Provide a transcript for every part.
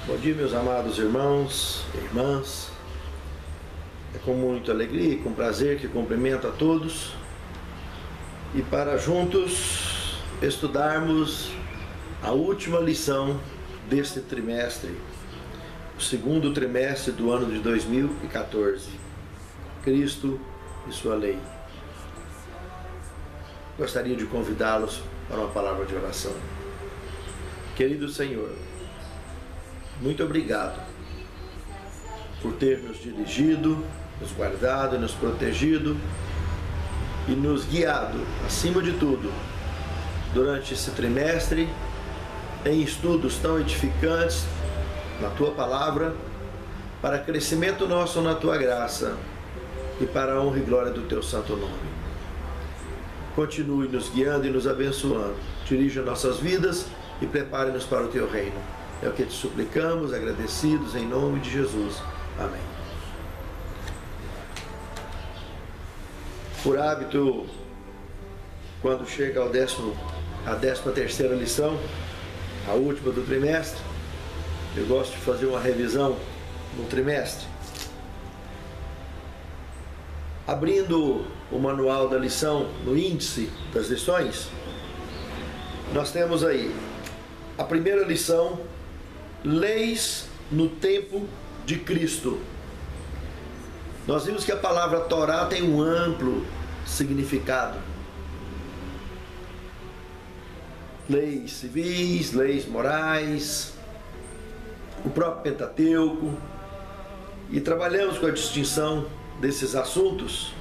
Bom dia, meus amados irmãos e irmãs. É com muita alegria e com prazer que cumprimento a todos e para juntos estudarmos a última lição deste trimestre, o segundo trimestre do ano de 2014, Cristo e sua lei. Gostaria de convidá-los para uma palavra de oração. Querido Senhor, muito obrigado por ter nos dirigido, nos guardado, nos protegido e nos guiado, acima de tudo, durante esse trimestre, em estudos tão edificantes na Tua Palavra, para crescimento nosso na Tua graça e para a honra e glória do Teu santo nome. Continue nos guiando e nos abençoando. Dirija nossas vidas e prepare-nos para o Teu reino. É o que te suplicamos, agradecidos, em nome de Jesus. Amém. Por hábito, quando chega a 13ª lição, a última do trimestre, eu gosto de fazer uma revisão no trimestre. Abrindo o manual da lição, no índice das lições, nós temos aí a primeira lição, leis no tempo de Cristo. Nós vimos que a palavra Torá tem um amplo significado. Leis civis, leis morais, o próprio Pentateuco, e trabalhamos com a distinção desses assuntos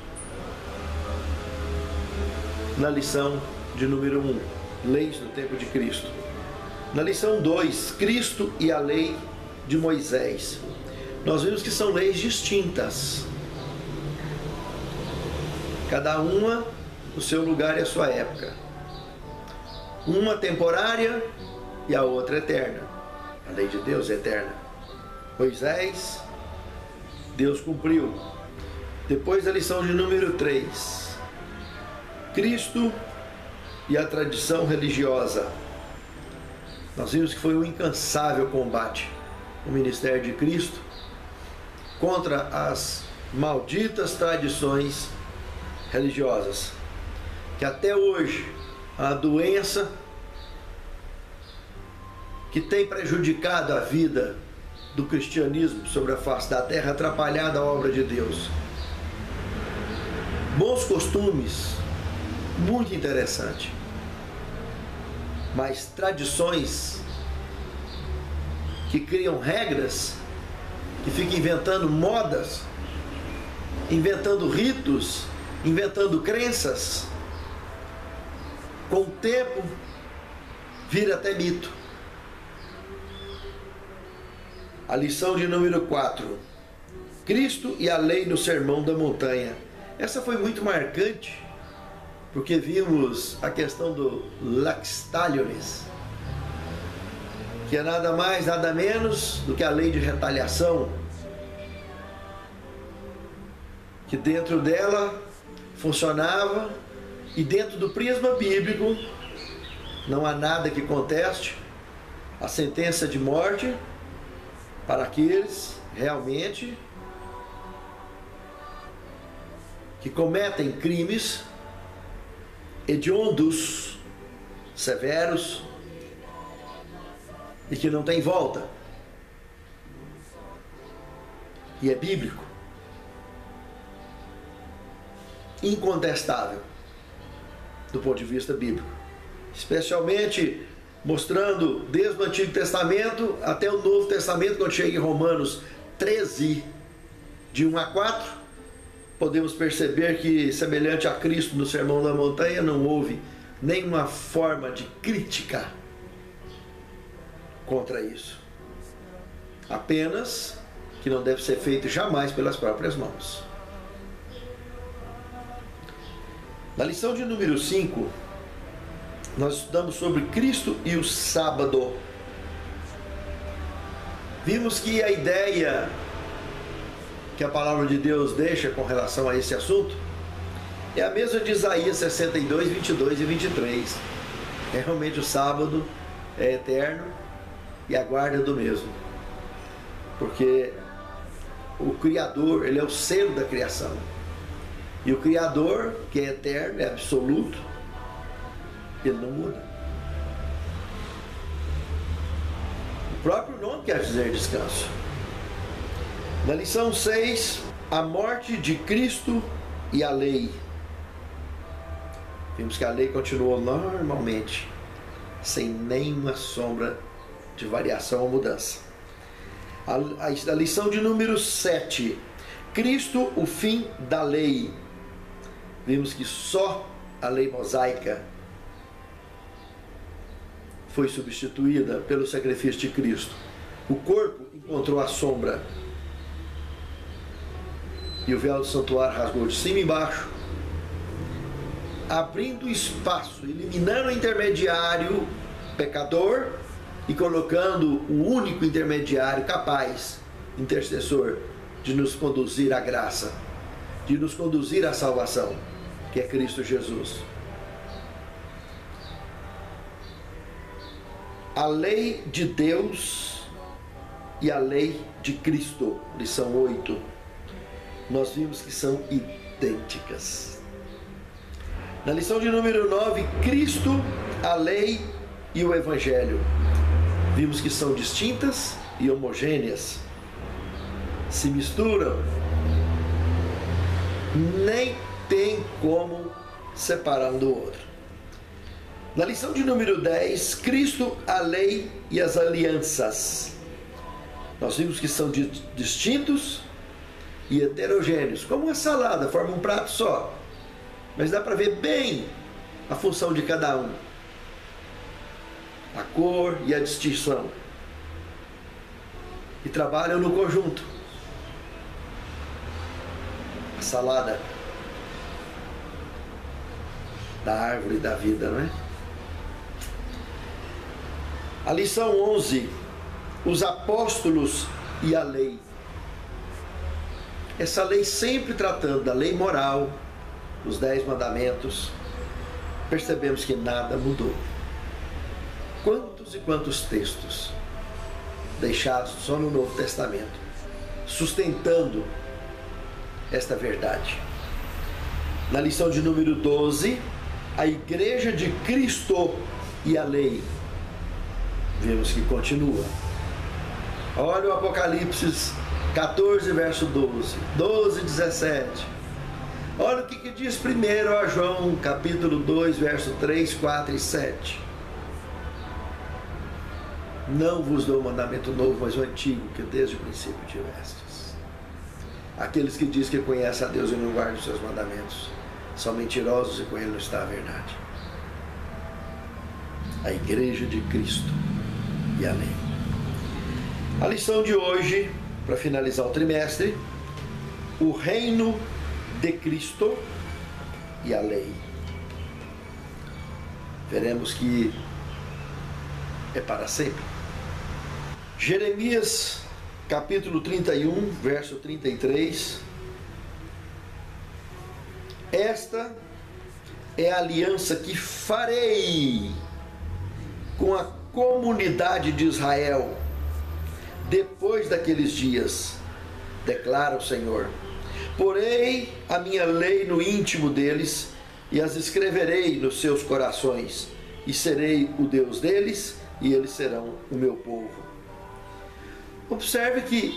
na lição de número 1, leis no tempo de Cristo. Na lição 2, Cristo e a lei de Moisés, nós vimos que são leis distintas, cada uma no seu lugar e a sua época, uma temporária e a outra eterna. A lei de Deus é eterna. Moisés, Deus cumpriu. Depois da lição de número 3, Cristo e a tradição religiosa. Nós vimos que foi um incansável combate no ministério de Cristo contra as malditas tradições religiosas, que até hoje a doença que tem prejudicado a vida do cristianismo sobre a face da terra, atrapalhado a obra de Deus. Bons costumes, muito interessante, mas tradições que criam regras, que ficam inventando modas, inventando ritos, inventando crenças, com o tempo vira até mito. A lição de número 4, Cristo e a lei no Sermão da Montanha. Essa foi muito marcante, porque vimos a questão do lex talionis, que é nada mais, nada menos do que a lei de retaliação, que dentro dela funcionava, e dentro do prisma bíblico não há nada que conteste a sentença de morte para aqueles realmente que cometem crimes hediondos, severos, e que não tem volta. E é bíblico, incontestável do ponto de vista bíblico, especialmente mostrando desde o Antigo Testamento até o Novo Testamento. Quando chega em Romanos 13, de 1 a 4, podemos perceber que, semelhante a Cristo no Sermão da Montanha, não houve nenhuma forma de crítica contra isso, apenas que não deve ser feito jamais pelas próprias mãos. Na lição de número 5, nós estudamos sobre Cristo e o sábado. Vimos que a ideia que a palavra de Deus deixa com relação a esse assunto é a mesma de Isaías 62, 22 e 23. Realmente o sábado é eterno e a guarda do mesmo. Porque o Criador, ele é o selo da criação. E o Criador, que é eterno, é absoluto, ele não muda. O próprio nome quer dizer descanso. Na lição 6, a morte de Cristo e a lei. Vimos que a lei continuou normalmente, sem nenhuma sombra de variação ou mudança. A lição de número 7, Cristo, o fim da lei. Vimos que só a lei mosaica foi substituída pelo sacrifício de Cristo. O corpo encontrou a sombra e o véu do santuário rasgou de cima e embaixo, abrindo espaço, eliminando o intermediário pecador e colocando o único intermediário capaz, intercessor, de nos conduzir à graça, de nos conduzir à salvação, que é Cristo Jesus. A lei de Deus e a lei de Cristo, lição 8, nós vimos que são idênticas. Na lição de número 9, Cristo, a lei e o Evangelho, vimos que são distintas e homogêneas, se misturam, nem tem como separar um do outro. Na lição de número 10, Cristo, a lei e as alianças, nós vimos que são distintos e heterogêneos, como uma salada, formam um prato só, mas dá para ver bem a função de cada um, a cor e a distinção, e trabalham no conjunto. A salada da árvore da vida, não é? A lição 11, os apóstolos e a lei. Essa lei sempre tratando da lei moral, os 10 mandamentos, percebemos que nada mudou. Quantos e quantos textos deixados só no Novo Testamento, sustentando esta verdade. Na lição de número 12, a igreja de Cristo e a lei, vemos que continua. Olha o Apocalipse 14, verso 12, 12, 17. Olha o que diz primeiro a João, capítulo 2, verso 3, 4 e 7. Não vos dou um mandamento novo, mas o antigo, que desde o princípio tivestes. Aqueles que dizem que conhecem a Deus e não guardam os seus mandamentos são mentirosos e com ele não está a verdade. A igreja de Cristo e a lei. A lição de hoje, para finalizar o trimestre, o reino de Cristo e a lei. Veremos que é para sempre. Jeremias capítulo 31, verso 33. Esta é a aliança que farei com a comunidade de Israel depois daqueles dias, declara o Senhor. Porei a minha lei no íntimo deles e as escreverei nos seus corações, e serei o Deus deles e eles serão o meu povo. Observe que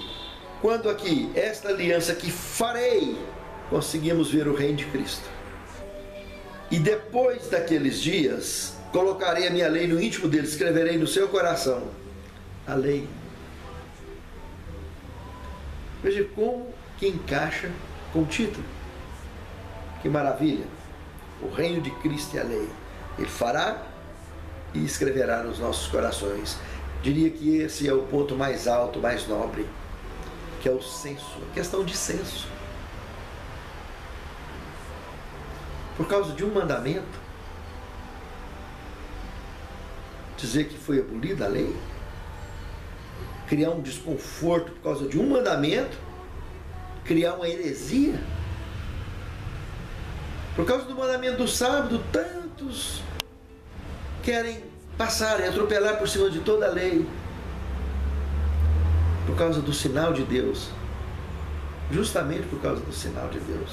quando aqui esta aliança que farei, conseguimos ver o reino de Cristo. E depois daqueles dias colocarei a minha lei no íntimo deles, escreverei no seu coração a lei. Veja como que encaixa com o título. Que maravilha! O reino de Cristo e a lei. Ele fará e escreverá nos nossos corações. Diria que esse é o ponto mais alto, mais nobre, que é o senso, a questão de senso. Por causa de um mandamento, dizer que foi abolida a lei, criar um desconforto por causa de um mandamento, criar uma heresia. Por causa do mandamento do sábado, tantos querem passar e atropelar por cima de toda a lei. por causa do sinal de Deus. Justamente por causa do sinal de Deus.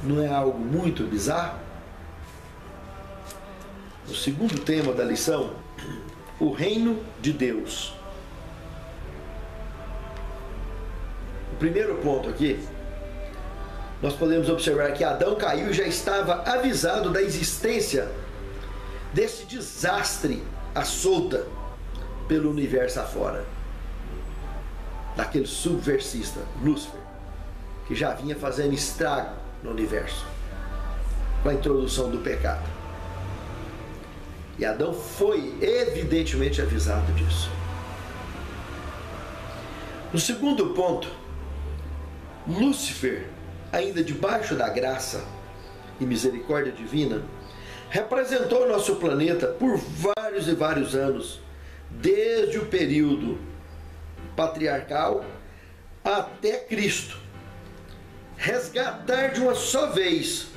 Não é algo muito bizarro? O segundo tema da lição, o reino de Deus. O primeiro ponto aqui, nós podemos observar que Adão caiu e já estava avisado da existência desse desastre à solta pelo universo afora. Daquele subversista, Lúcifer, que já vinha fazendo estrago no universo com a introdução do pecado. E Adão foi evidentemente avisado disso. No segundo ponto, Lúcifer, ainda debaixo da graça e misericórdia divina, representou nosso planeta por vários e vários anos, desde o período patriarcal até Cristo. Resgatar de uma só vez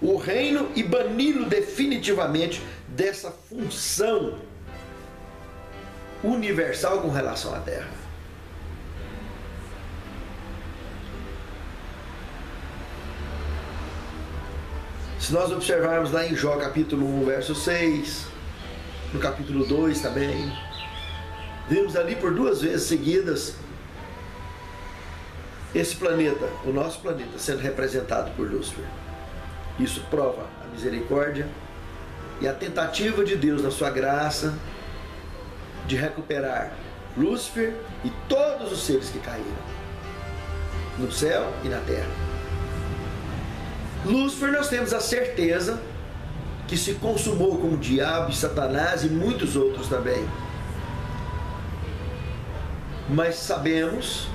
o reino e bani-lo definitivamente dessa função universal com relação à Terra. Se nós observarmos lá em Jó capítulo 1, verso 6, no capítulo 2 também, vimos ali por 2 vezes seguidas esse planeta, o nosso planeta, sendo representado por Lúcifer. Isso prova a misericórdia e a tentativa de Deus, na sua graça, de recuperar Lúcifer e todos os seres que caíram no céu e na terra. Lúcifer, nós temos a certeza que se consumou com o diabo e Satanás e muitos outros também. Mas sabemos,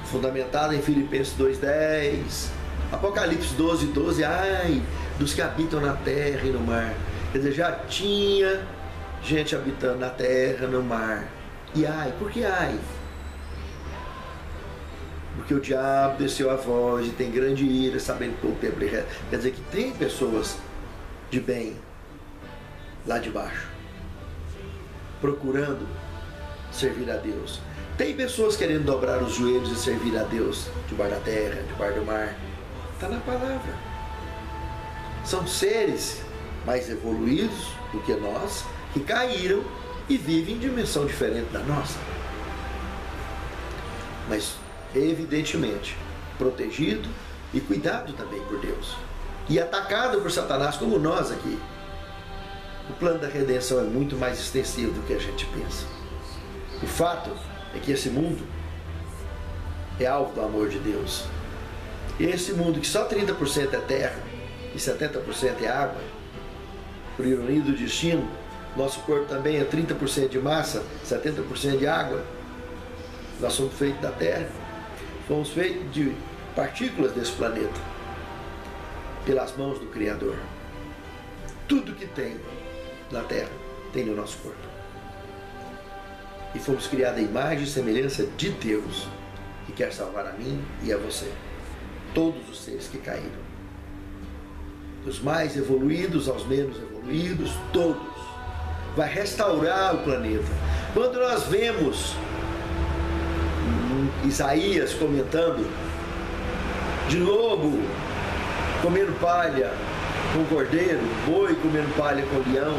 fundamentado em Filipenses 2:10, Apocalipse 12:12, ai dos que habitam na terra e no mar. Quer dizer, já tinha gente habitando na terra, no mar. E ai, por que ai? Porque o diabo desceu a voz e tem grande ira, sabendo que o tempo lhe resta. Quer dizer que tem pessoas de bem lá de baixo, procurando servir a Deus. Tem pessoas querendo dobrar os joelhos e servir a Deus debaixo da terra, debaixo do mar. Está na palavra. São seres mais evoluídos do que nós, que caíram e vivem em dimensão diferente da nossa. Mas, evidentemente, protegido e cuidado também por Deus. E atacado por Satanás, como nós aqui. O plano da redenção é muito mais extensivo do que a gente pensa. O fato é que esse mundo é alvo do amor de Deus. Esse mundo que só 30% é terra e 70% é água, por ironia do destino, nosso corpo também é 30% de massa, 70% de água. Nós somos feitos da terra, fomos feitos de partículas desse planeta, pelas mãos do Criador. Tudo que tem na terra tem no nosso corpo. E fomos criados à imagem e semelhança de Deus, que quer salvar a mim e a você. Todos os seres que caíram, dos mais evoluídos aos menos evoluídos, todos. Vai restaurar o planeta. Quando nós vemos Isaías comentando de lobo comendo palha com cordeiro, boi comendo palha com leão,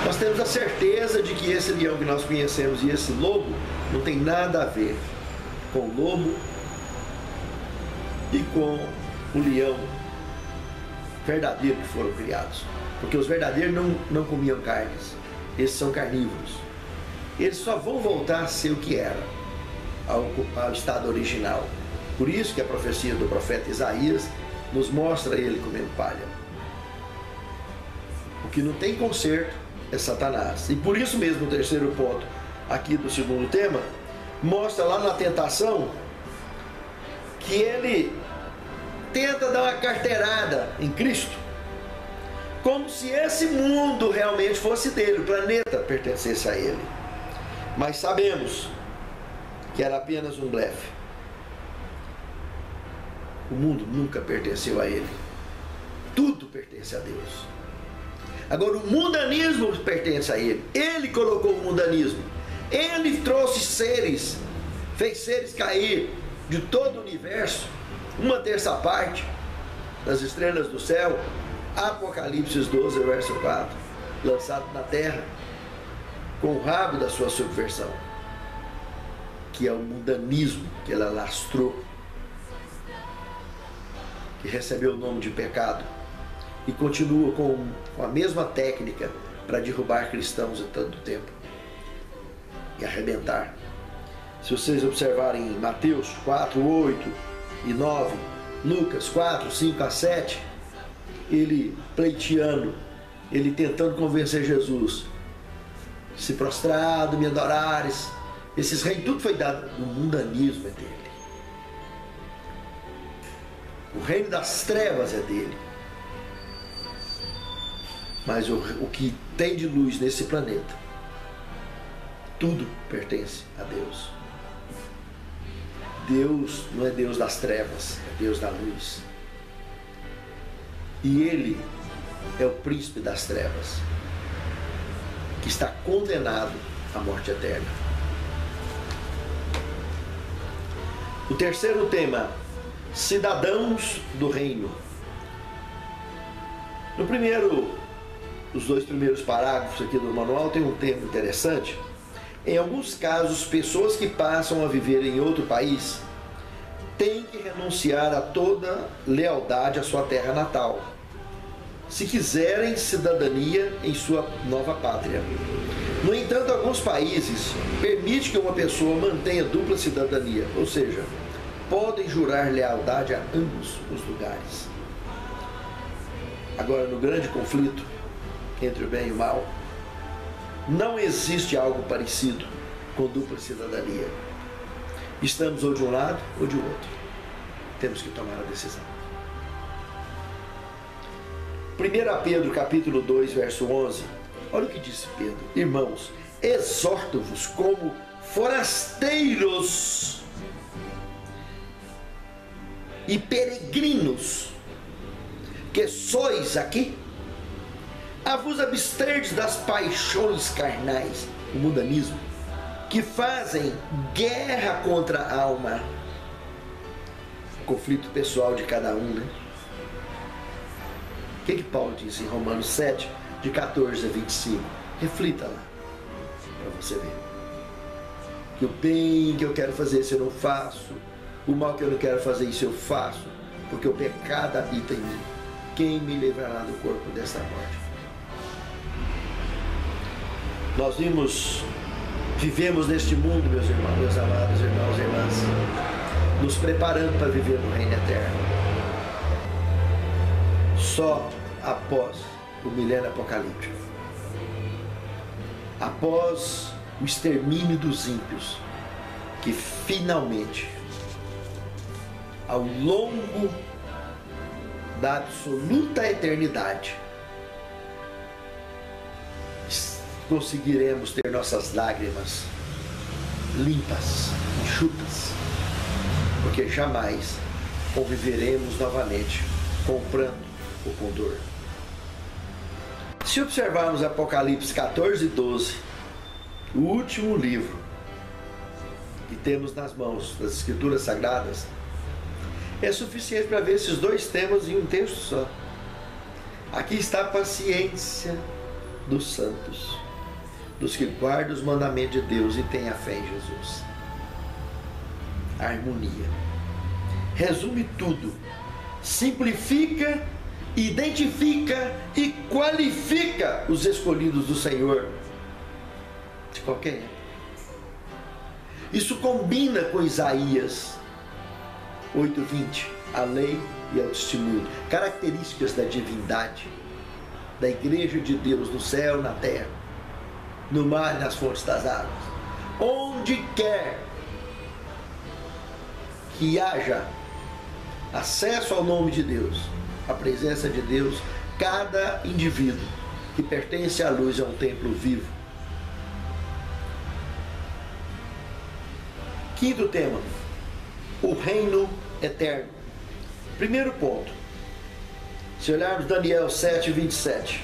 nós temos a certeza de que esse leão que nós conhecemos e esse lobo não tem nada a ver com o lobo e com o leão verdadeiro que foram criados. Porque os verdadeiros não comiam carnes. Esses são carnívoros. Eles só vão voltar a ser o que era, ao estado original. Por isso que a profecia do profeta Isaías nos mostra ele comendo palha. O que não tem conserto é Satanás. E por isso mesmo o terceiro ponto aqui do segundo tema mostra lá na tentação que ele tenta dar uma carteirada em Cristo, como se esse mundo realmente fosse dele, o planeta pertencesse a ele. Mas sabemos que era apenas um blefe. O mundo nunca pertenceu a ele. Tudo pertence a Deus. Agora o mundanismo pertence a ele. Ele colocou o mundanismo. Ele trouxe seres, fez seres cair de todo o universo, 1/3 das estrelas do céu. Apocalipse 12, verso 4, lançado na terra com o rabo da sua subversão, que é o mundanismo que ela lastrou, que recebeu o nome de pecado e continua com a mesma técnica para derrubar cristãos em tanto tempo e arrebentar. Se vocês observarem em Mateus 4, 8 e 9, Lucas 4, 5 a 7, ele pleiteando, ele tentando convencer Jesus, se prostrado, me adorares. Esses reis, tudo foi dado, o mundanismo é dele. O reino das trevas é dele. Mas o que tem de luz nesse planeta, tudo pertence a Deus. Deus não é Deus das trevas, é Deus da luz. E Ele é o príncipe das trevas, que está condenado à morte eterna. O terceiro tema, cidadãos do reino. Nos 2 primeiros parágrafos aqui do manual tem um termo interessante. Em alguns casos, pessoas que passam a viver em outro país têm que renunciar a toda lealdade à sua terra natal, se quiserem cidadania em sua nova pátria. No entanto, alguns países permitem que uma pessoa mantenha dupla cidadania, ou seja, podem jurar lealdade a ambos os lugares. Agora, no grande conflito entre o bem e o mal, não existe algo parecido com dupla cidadania. Estamos ou de um lado ou de outro. Temos que tomar a decisão. 1 Pedro capítulo 2, verso 11. Olha o que disse Pedro. Irmãos, exorto-vos como forasteiros e peregrinos que sois aqui, a vos absterdes das paixões carnais, o mundanismo, que fazem guerra contra a alma. O conflito pessoal de cada um, né? O que Paulo disse em Romanos 7, de 14 a 25? Reflita lá, para você ver. Que o bem que eu quero fazer, isso eu não faço. O mal que eu não quero fazer, isso eu faço. Porque o pecado habita em mim. Quem me livrará do corpo desta morte? Nós vivemos neste mundo, meus irmãos, meus amados irmãos e irmãs, nos preparando para viver no reino eterno. Só após o milênio apocalíptico, após o extermínio dos ímpios, que finalmente, ao longo da absoluta eternidade, conseguiremos ter nossas lágrimas limpas, enxutas, porque jamais conviveremos novamente com pranto ou com dor. Se observarmos Apocalipse 14 e 12, o último livro que temos nas mãos das Escrituras Sagradas, é suficiente para ver esses dois temas em um texto só. Aqui está a paciência dos santos, dos que guardam os mandamentos de Deus e têm a fé em Jesus. A harmonia resume tudo, simplifica, identifica e qualifica os escolhidos do Senhor de qualquer época. Isso combina com Isaías 8:20, a lei e ao testemunho, características da divindade, da igreja de Deus no céu, na terra, no mar e nas fontes das águas. Onde quer que haja acesso ao nome de Deus, a presença de Deus, cada indivíduo que pertence à luz é um templo vivo. Quinto tema, o reino eterno. Primeiro ponto, se olharmos Daniel 7:27,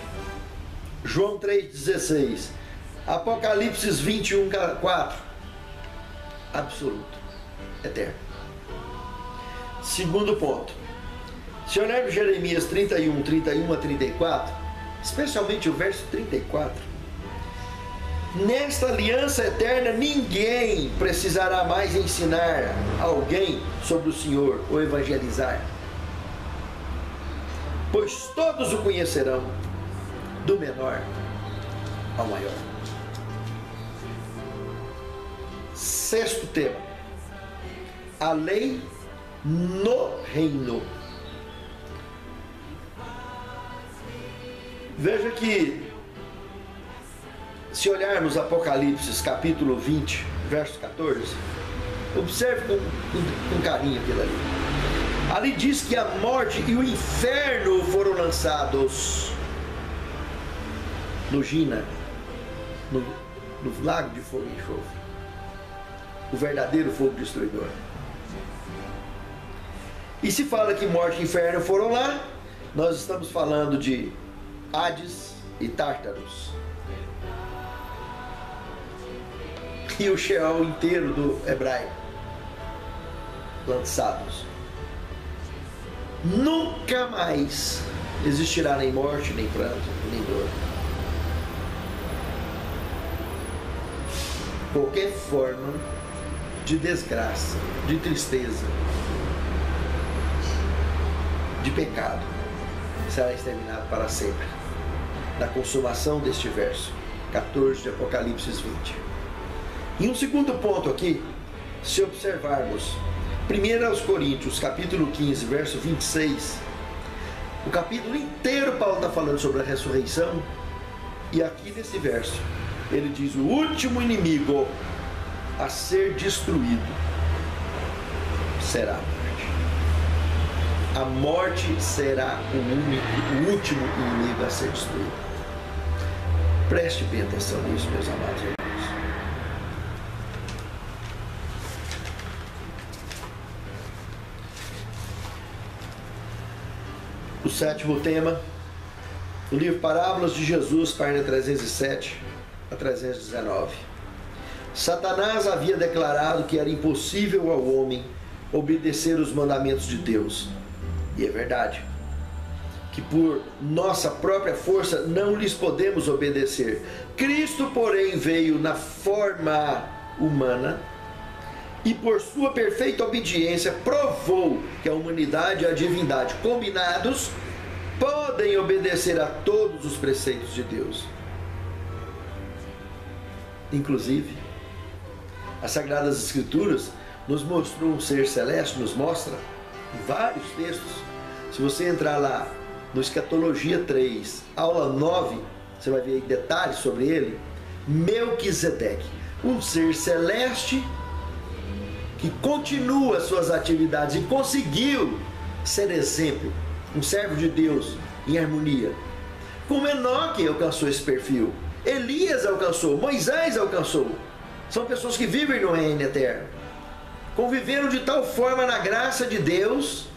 João 3:16, Apocalipse 21, 4. Absoluto, eterno. Segundo ponto. Se olharmos Jeremias 31, 31 a 34, especialmente o verso 34, nesta aliança eterna ninguém precisará mais ensinar alguém sobre o Senhor ou evangelizar, pois todos o conhecerão, do menor ao maior. Sexto tema: a lei no reino. Veja que, se olharmos Apocalipse capítulo 20, verso 14, observe com carinho aquilo ali. Ali diz que a morte e o inferno foram lançados no Gina, no lago de fogo e enxofre, o verdadeiro fogo destruidor. E se fala que morte e inferno foram lá, nós estamos falando de Hades e Tártaros, e o Sheol inteiro do hebraico lançados. Nunca mais existirá nem morte, nem pranto, nem dor. Qualquer forma de desgraça, de tristeza, de pecado será exterminado para sempre, na consumação deste verso 14 de Apocalipse 20. E um segundo ponto aqui, se observarmos 1 Coríntios capítulo 15, verso 26, o capítulo inteiro Paulo está falando sobre a ressurreição, e aqui nesse verso ele diz: o último inimigo a ser destruído será a morte. A morte será o último inimigo a ser destruído. Preste bem atenção nisso, meus amados irmãos. O sétimo tema, o livro Parábolas de Jesus, página 307 a 319. Satanás havia declarado que era impossível ao homem obedecer os mandamentos de Deus. E é verdade, que por nossa própria força não lhes podemos obedecer. Cristo, porém, veio na forma humana e por sua perfeita obediência provou que a humanidade e a divindade combinados podem obedecer a todos os preceitos de Deus. Inclusive, as Sagradas Escrituras nos mostrou um ser celeste, nos mostra em vários textos. Se você entrar lá no Escatologia 3, aula 9, você vai ver detalhes sobre ele. Melquisedeque, um ser celeste que continua suas atividades e conseguiu ser exemplo, um servo de Deus em harmonia. Como Enoque alcançou esse perfil, Elias alcançou, Moisés alcançou. São pessoas que vivem no reino eterno, conviveram de tal forma na graça de Deus,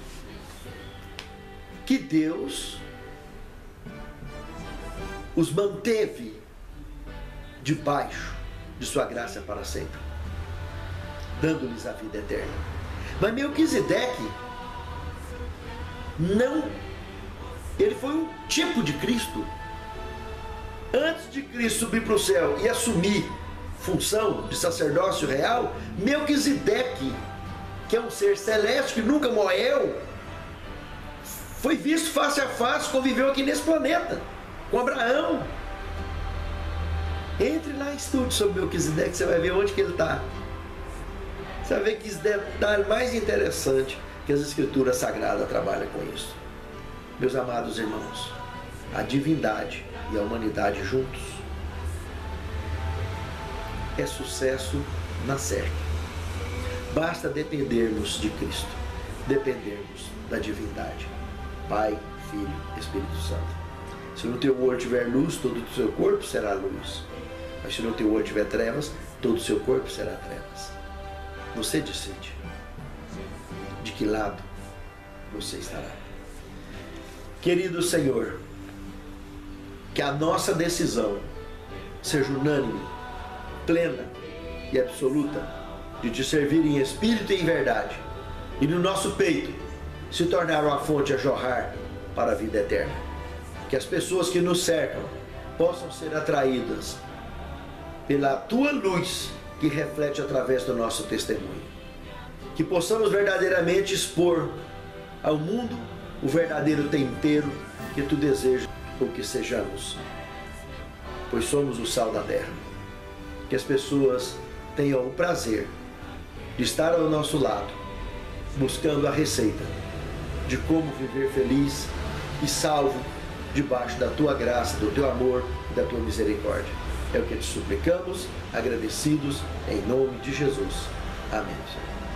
que Deus os manteve debaixo de sua graça para sempre, dando-lhes a vida eterna. Mas Melquisedeque não, ele foi um tipo de Cristo. Antes de Cristo subir para o céu e assumir função de sacerdócio real, Melquisedeque, que é um ser celeste que nunca morreu, foi visto face a face, conviveu aqui nesse planeta com Abraão. Entre lá e estude sobre Melquisedeque, você vai ver onde que ele está. Você vai ver que esse detalhe mais interessante que as Escrituras Sagradas trabalham com isso. Meus amados irmãos, a divindade e a humanidade juntos é sucesso na certa. Basta dependermos de Cristo, dependermos da divindade, Pai, Filho, Espírito Santo. Se no teu olho tiver luz, todo o seu corpo será luz. Mas se no teu olho tiver trevas, todo o seu corpo será trevas. Você decide de que lado você estará. Querido Senhor, que a nossa decisão seja unânime, plena e absoluta de te servir em espírito e em verdade, e no nosso peito se tornar uma fonte a jorrar para a vida eterna. Que as pessoas que nos cercam possam ser atraídas pela tua luz que reflete através do nosso testemunho. Que possamos verdadeiramente expor ao mundo o verdadeiro tempero que tu desejas ou que sejamos, pois somos o sal da terra. Que as pessoas tenham o prazer de estar ao nosso lado, buscando a receita de como viver feliz e salvo debaixo da tua graça, do teu amor e da tua misericórdia. É o que te suplicamos, agradecidos, em nome de Jesus. Amém, Senhor.